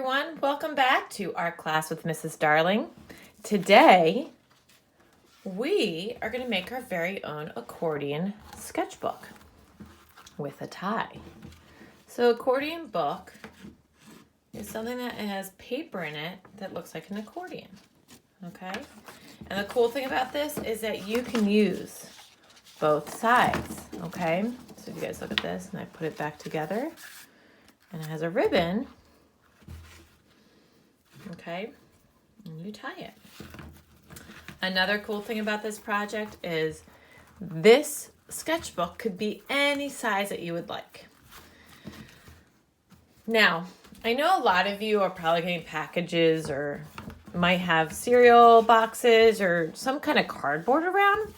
everyone. Welcome back to Art Class with Mrs. Darling. Today, we are going to make our very own accordion sketchbook with a tie. So accordion book is something that has paper in it that looks like an accordion, okay? And the cool thing about this is that you can use both sides, okay? So if you guys look at this, and I put it back together, and it has a ribbon, okay, and you tie it. Another cool thing about this project is this sketchbook could be any size that you would like. Now, I know a lot of you are probably getting packages or might have cereal boxes or some kind of cardboard around.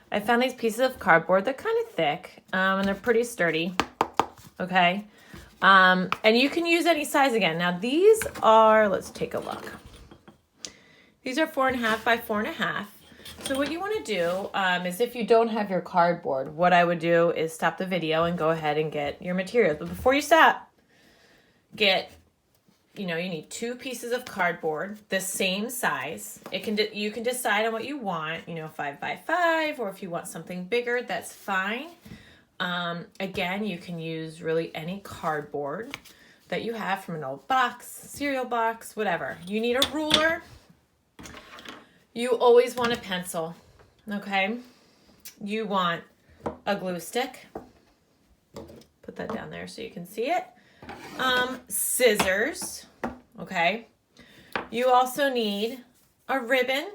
I found these pieces of cardboard. They're kind of thick and they're pretty sturdy, okay? And you can use any size again. Now these are, let's take a look. These are 4.5 by 4.5. So what you want to do is if you don't have your cardboard, what I would do is stop the video and go ahead and get your materials. But before you stop, you need 2 pieces of cardboard, the same size. You can decide on what you want, 5 by 5, or if you want something bigger, that's fine. Again, you can use really any cardboard that you have from an old box, cereal box, whatever. You need a ruler. You always want a pencil, okay? You want a glue stick. Put that down there so you can see it. Scissors, okay? You also need a ribbon.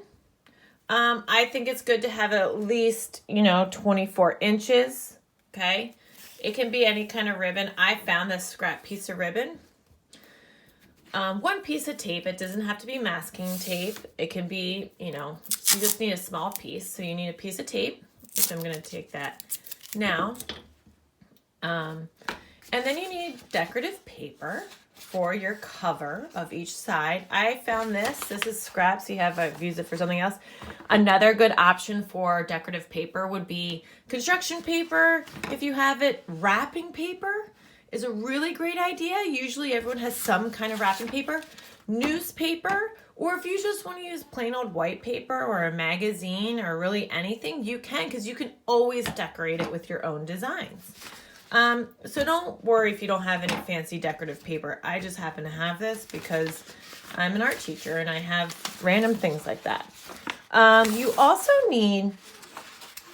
I think it's good to have at least, 24 inches. Okay, it can be any kind of ribbon. I found this scrap piece of ribbon. 1 piece of tape. It doesn't have to be masking tape. It can be, you just need a small piece. So you need a piece of tape, which I'm going to take that now. And then you need decorative paper for your cover of each side. I found this. This is scraps. I've used it for something else. Another good option for decorative paper would be construction paper. If you have it, wrapping paper is a really great idea. Usually everyone has some kind of wrapping paper. Newspaper, or if you just want to use plain old white paper or a magazine or really anything, you can, because you can always decorate it with your own designs. So don't worry if you don't have any fancy decorative paper. I just happen to have this because I'm an art teacher and I have random things like that. You also need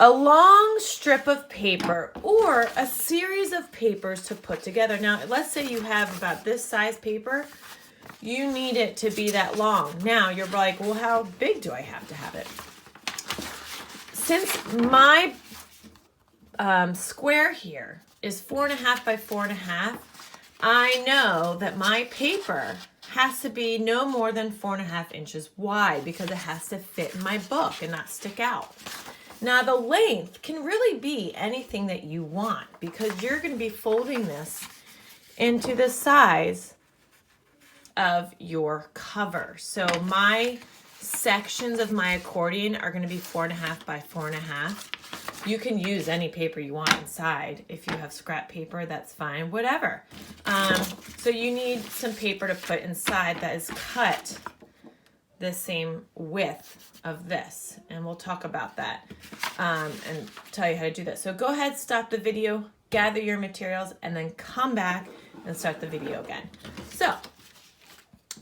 a long strip of paper or a series of papers to put together. Now, let's say you have about this size paper. You need it to be that long. Now, you're like, well, how big do I have to have it? Since my square here is 4.5 by 4.5, I know that my paper has to be no more than 4.5 inches wide because it has to fit in my book and not stick out. Now the length can really be anything that you want because you're going to be folding this into the size of your cover. So my sections of my accordion are going to be 4.5 by 4.5. You can use any paper you want inside. If you have scrap paper, that's fine, whatever. So you need some paper to put inside that is cut the same width of this. And we'll talk about that and tell you how to do that. So go ahead, stop the video, gather your materials, and then come back and start the video again. So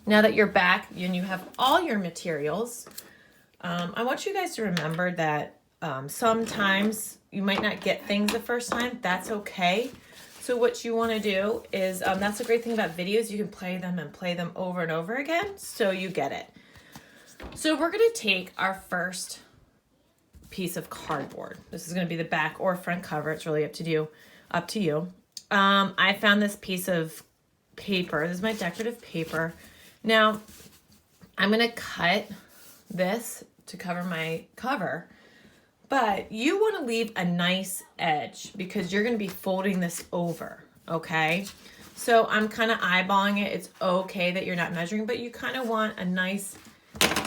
now that you're back and you have all your materials, I want you guys to remember that sometimes you might not get things the first time. That's okay. So what you want to do is, that's the great thing about videos. You can play them over and over again so you get it. So we're going to take our first piece of cardboard. This is going to be the back or front cover. It's really up to you. I found this piece of paper. This is my decorative paper. Now, I'm going to cut this to cover my cover. But you want to leave a nice edge because you're going to be folding this over, okay? So I'm kind of eyeballing it. It's okay that you're not measuring, but you kind of want a nice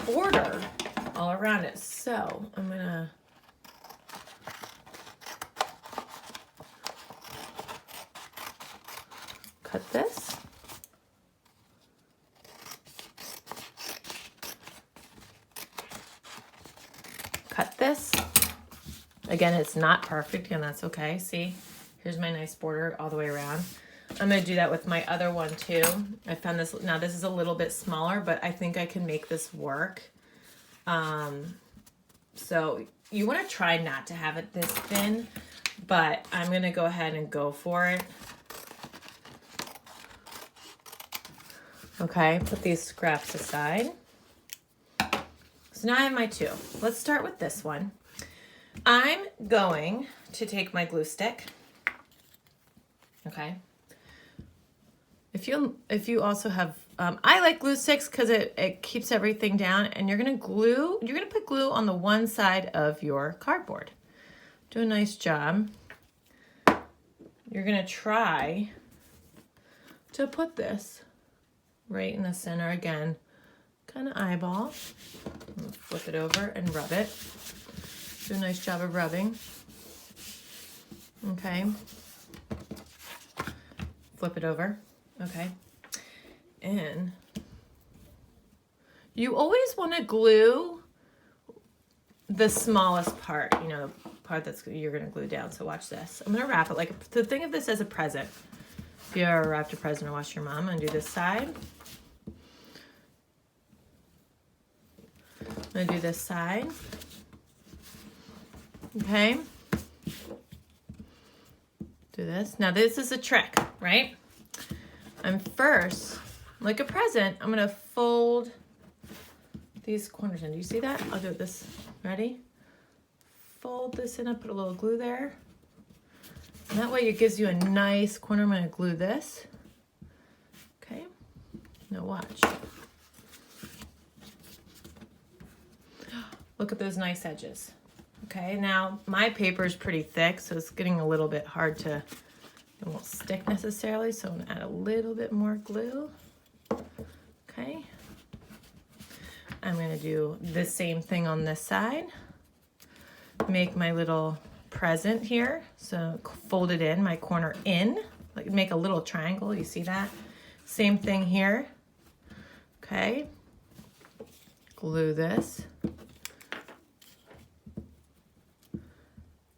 border all around it. So I'm going to cut this. this. Again, it's not perfect, and that's okay. See, here's my nice border all the way around. I'm going to do that with my other one too. I found this, now this is a little bit smaller, but I think I can make this work. So you want to try not to have it this thin, but I'm going to go ahead and go for it. Okay, put these scraps aside. So now I have my two. Let's start with this one. I'm going to take my glue stick. Okay. If you also have, I like glue sticks because it keeps everything down, and you're gonna put glue on the one side of your cardboard. Do a nice job. You're gonna try to put this right in the center again, kind of eyeball. Flip it over and rub it. Do a nice job of rubbing. Okay. Flip it over. Okay. And you always want to glue the smallest part, you know, the part you're going to glue down. So watch this. I'm going to wrap it like, so think of this as a present. If you ever wrapped a present or watched your mom, I'm going to do this side. I'm going to do this side. Okay. Do this. Now this is a trick, right? I'm first, like a present, I'm gonna fold these corners in. Do you see that? I'll do this. Ready? Fold this in, I put a little glue there. And that way it gives you a nice corner. I'm gonna glue this. Okay. Now watch. Look at those nice edges. Okay, now my paper is pretty thick, so it's getting a little bit hard to, it won't stick necessarily, so I'm gonna add a little bit more glue. Okay. I'm gonna do the same thing on this side. Make my little present here. So fold it in, my corner in, like make a little triangle, you see that? Same thing here. Okay. Glue this.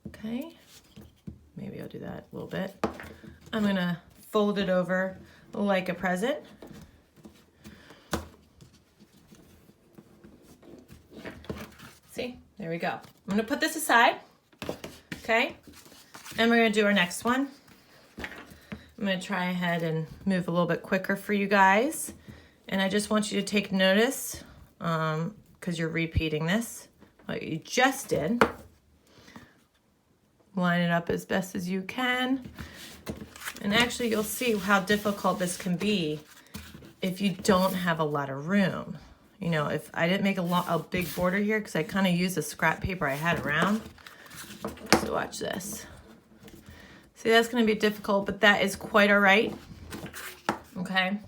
Okay, maybe I'll do that a little bit. I'm gonna fold it over like a present. See, there we go. I'm gonna put this aside, okay? And we're gonna do our next one. I'm gonna try ahead and move a little bit quicker for you guys. And I just want you to take notice, because you're repeating this, what you just did. Line it up as best as you can. And actually you'll see how difficult this can be if you don't have a lot of room. You know, if I didn't make a big border here because I kind of used the scrap paper I had around. So watch this. See, that's going to be difficult, but that is quite all right. Okay.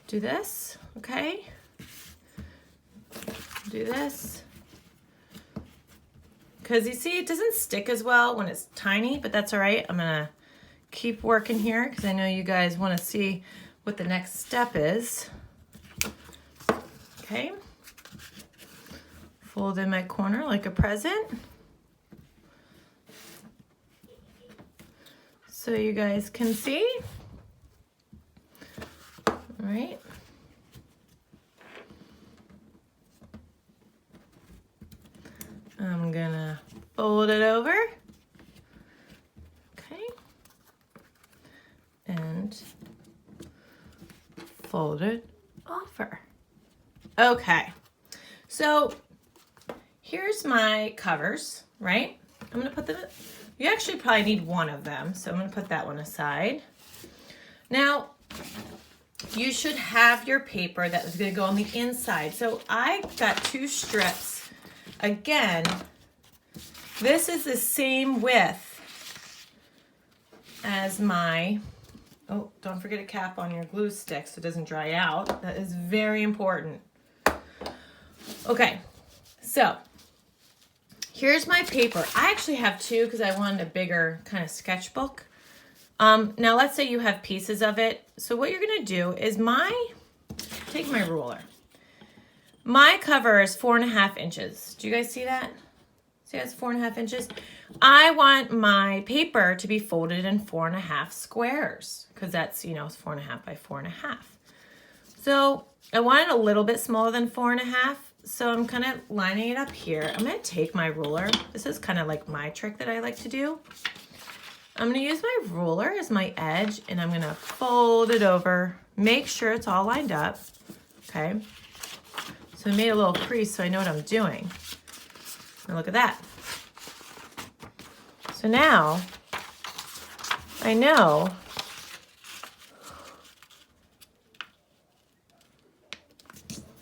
Do this, okay? Do this. Because you see, it doesn't stick as well when it's tiny, but that's all right. I'm gonna keep working here because I know you guys want to see what the next step is. Okay. Fold in my corner like a present. So you guys can see. All right. I'm gonna fold it over, okay, and fold it over. Okay, so here's my covers, right? I'm gonna put them, you actually probably need one of them, so I'm gonna put that one aside. Now, you should have your paper that is gonna go on the inside. So I got 2 strips. Again, this is the same width as my, oh, don't forget a cap on your glue stick so it doesn't dry out. That is very important. Okay, so here's my paper. I actually have 2 because I wanted a bigger kind of sketchbook. Now let's say you have pieces of it. So what you're gonna do is take my ruler. My cover is 4.5 inches. Do you guys see that? See, that's 4.5 inches. I want my paper to be folded in 4.5 squares because that's, you know, 4.5 by 4.5. So I want it a little bit smaller than 4.5. So I'm kind of lining it up here. I'm going to take my ruler. This is kind of like my trick that I like to do. I'm going to use my ruler as my edge, and I'm going to fold it over. Make sure it's all lined up. Okay. So I made a little crease so I know what I'm doing. Now look at that. So now I know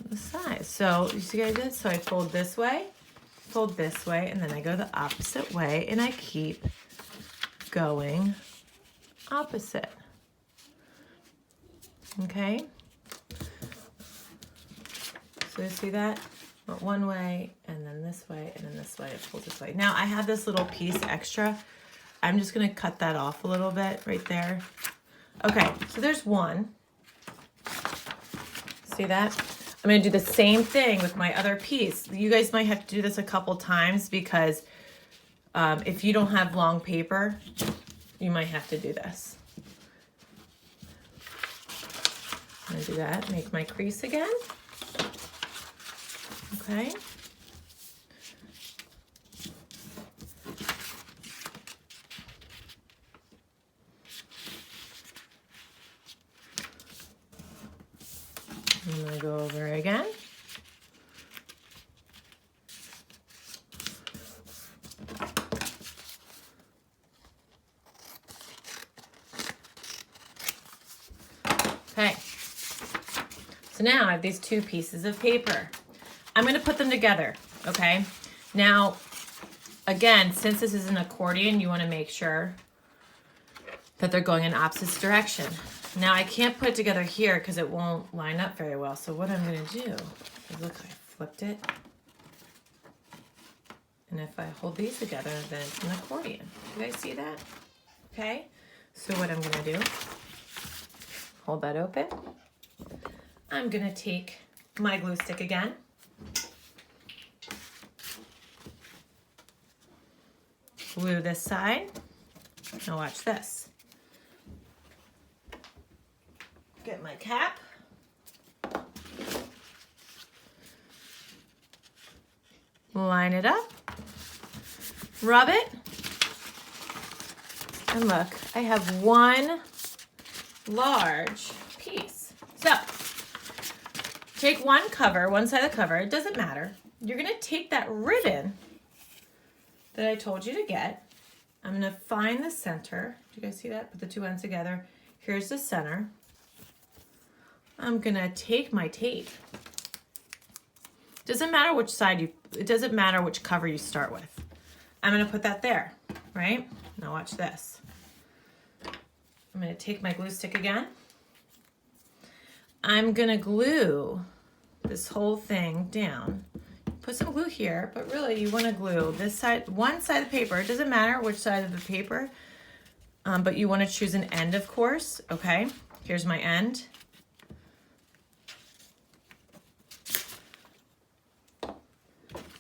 the size. So you see what I did? So I fold this way, and then I go the opposite way, and I keep going opposite. Okay? So you see that? Went one way, and then this way, and then this way, it pulls this way. Now I have this little piece extra. I'm just gonna cut that off a little bit right there. Okay, so there's one. See that? I'm gonna do the same thing with my other piece. You guys might have to do this a couple times because if you don't have long paper, you might have to do this. I'm gonna do that, make my crease again. Okay. I'm going to go over again. Okay. So now I have these two pieces of paper. I'm going to put them together, okay? Now, again, since this is an accordion, you want to make sure that they're going in opposite direction. Now, I can't put it together here because it won't line up very well. So what I'm going to do is, look, I flipped it. And if I hold these together, then it's an accordion. Do you guys see that? Okay? So what I'm going to do, hold that open. I'm going to take my glue stick again. Glue this side. Now watch this. Get my cap. Line it up. Rub it. And look, I have one large piece. So, take one cover, one side of the cover. It doesn't matter. You're going to take that ribbon that I told you to get. I'm going to find the center. Do you guys see that? Put the two ends together. Here's the center. I'm going to take my tape. Doesn't matter which side it doesn't matter which cover you start with. I'm going to put that there, right? Now watch this. I'm going to take my glue stick again. I'm going to glue this whole thing down. Put some glue here, but really you want to glue this side, one side of the paper. It doesn't matter which side of the paper, but you want to choose an end, of course. Okay, here's my end.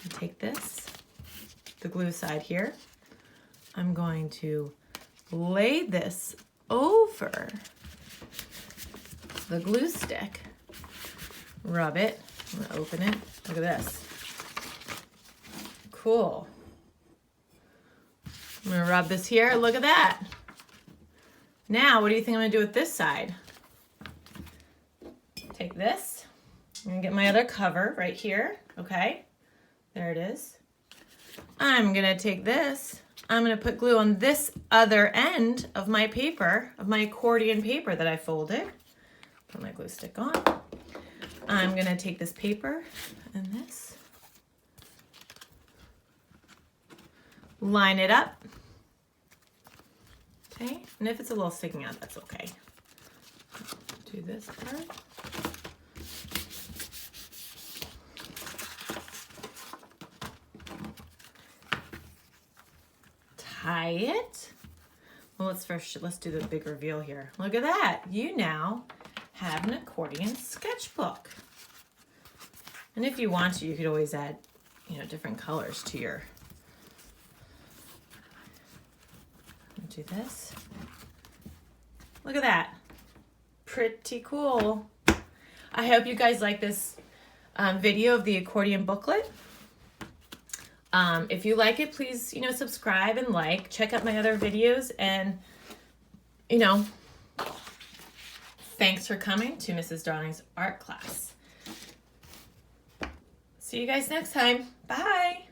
Take this, the glue side here. I'm going to lay this over the glue stick. Rub it. I'm going to open it. Look at this. Cool. I'm going to rub this here. Look at that. Now, what do you think I'm going to do with this side? Take this. I'm going to get my other cover right here. Okay. There it is. I'm going to take this. I'm going to put glue on this other end of my paper, of my accordion paper that I folded. Put my glue stick on. I'm going to take this paper and this. Line it up. Okay, and if it's a little sticking out, that's okay. Do this part. Tie it. Well, let's do the big reveal here. Look at that. You now have an accordion sketchbook. And if you want to, you could always add, you know, different colors to your, do this. Look at that. Pretty cool. I hope you guys like this video of the accordion booklet. If you like it, please, you know, subscribe and like. Check out my other videos, and, you know, thanks for coming to Mrs. Darling's art class. See you guys next time. Bye.